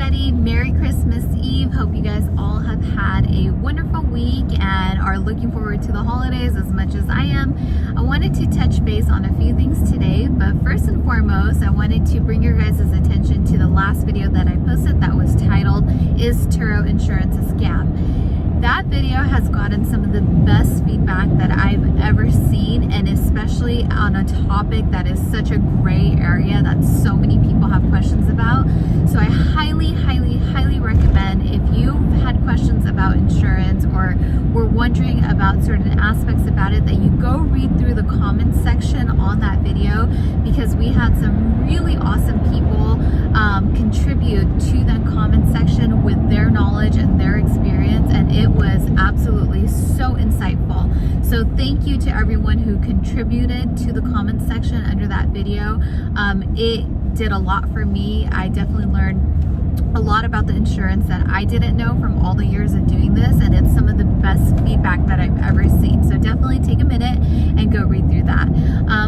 everybody. Merry Christmas Eve. Hope you guys all have had a wonderful week and are looking forward to the holidays as much as I am. I wanted to touch base on a few things today, but first and foremost, I wanted to bring your guys' attention to the last video that I posted that was titled, "Is Turo Insurance a Scam?" That video has gotten some of the best feedback that I've ever seen, and especially on a topic that is such a gray area that so many people have questions about. So I highly recommend, if you've had questions about insurance or were wondering about certain aspects about it, that you go read through the comments section on that video, because we had some really awesome people contribute to that comment section with their knowledge and their experience, and it was absolutely so insightful. So thank you to everyone who contributed to the comment section under that video. It did a lot for me. I definitely learned a lot about the insurance that I didn't know from all the years of doing this, and it's some of the best feedback that I've ever seen. So definitely take a minute and go read through that.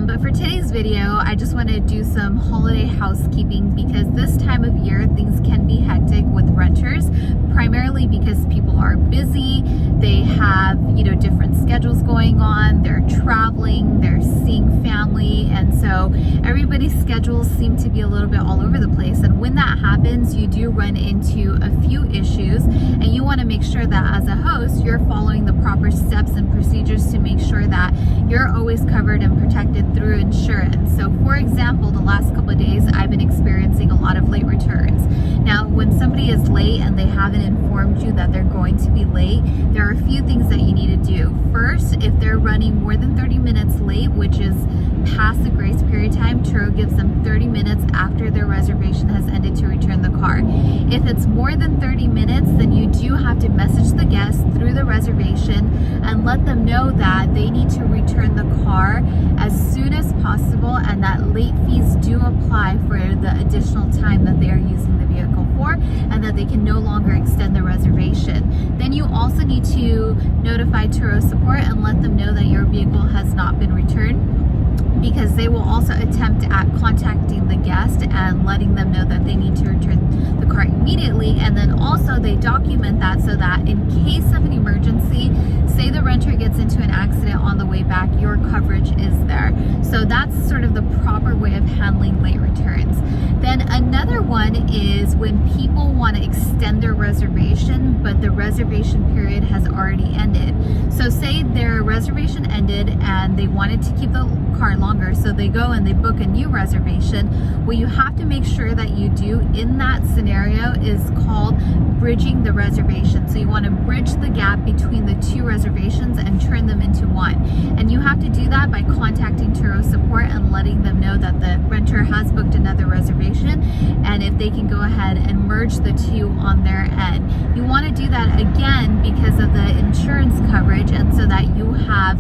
But for today's video, I just want to do some holiday housekeeping, because this time of year things can be hectic with renters, primarily because people are busy. They have, different schedules going on, they're traveling, they're seeing family, and so everybody's schedules seem to be a little bit all over the place. And when that happens, you do run into a few issues, and you want to make sure that as a host, you're following the proper steps and procedures to make sure that you're always covered and protected through insurance. So for example, the last couple of days, I've been experiencing a lot of late returns. Now, when somebody is late and they haven't informed you that they're going to be late, there are a few things that you need to do. First, if they're running more than 30 minutes late, which is past the grace period time, Turo gives them 30 minutes after their reservation has ended to return the car. If it's more than 30 minutes, then you do have to message the guest through the reservation and let them know that they need to return the car as soon as possible, and that late fees do apply for the additional time that they are using the vehicle for, and that they can no longer extend the reservation. Then you also need to notify Turo support and let them know that your vehicle has not been returned, because they will also attempt at contacting the guest and letting them know that they need to return the car immediately. And then also they document that so that in case of an emergency, say the renter gets into an accident on the way back, your coverage is there. So that's sort of the proper way of handling late returns. Then another one is when people want to extend their reservation, but the reservation period has already ended. So say their reservation ended and they wanted to keep the car longer, so they go and they book a new reservation. What you have to make sure that you do in that scenario is called bridging the reservation. So you want to bridge the gap between the two reservations and turn them into one. And you have to do that by contacting Turo support and letting them know that the renter has booked another reservation, and if they can go ahead and merge the two on their end. You want to do that again because of the insurance coverage, and so that you have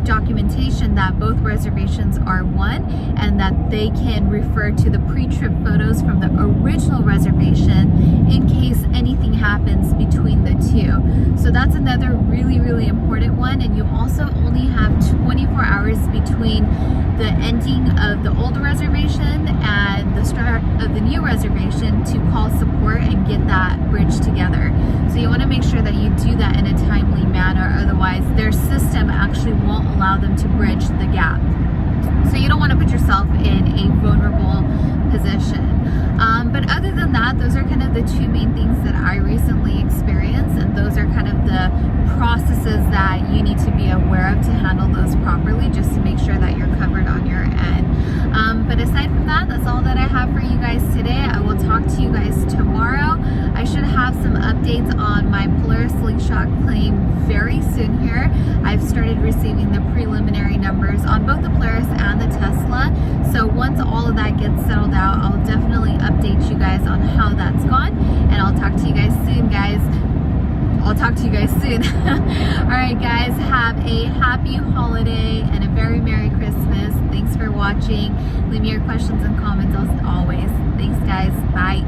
documentation that both reservations are one, and that they can refer to the pre-trip photos from the original reservation in case anything happens between the two. So that's another really important one. And you also only have 24 hours between the ending of the old reservation and the start of the new reservation to call support and get that bridge together. So you want to make sure that you do that in a timely manner, otherwise their system actually won't allow them to bridge the gap. So you don't want to put yourself in a vulnerable position. But other than that, those are kind of the two main things that I recently experienced, and those are kind of the processes that you need to be aware of to handle those properly, just to make sure that you're covered on your end. But aside from that, that's all that I have for you guys today. I will talk to you guys tomorrow. I should have some updates on my Polaris Slingshot claim very soon here. I've started receiving the preliminary numbers on both the Polaris and the Tesla. So once all of that gets settled out, I'll definitely update you guys on how that's gone, and I'll talk to you guys soon, guys. All right, guys, have a happy holiday and a very Merry Christmas. Thanks for watching. Leave me your questions and comments as always. Thanks, guys. Bye.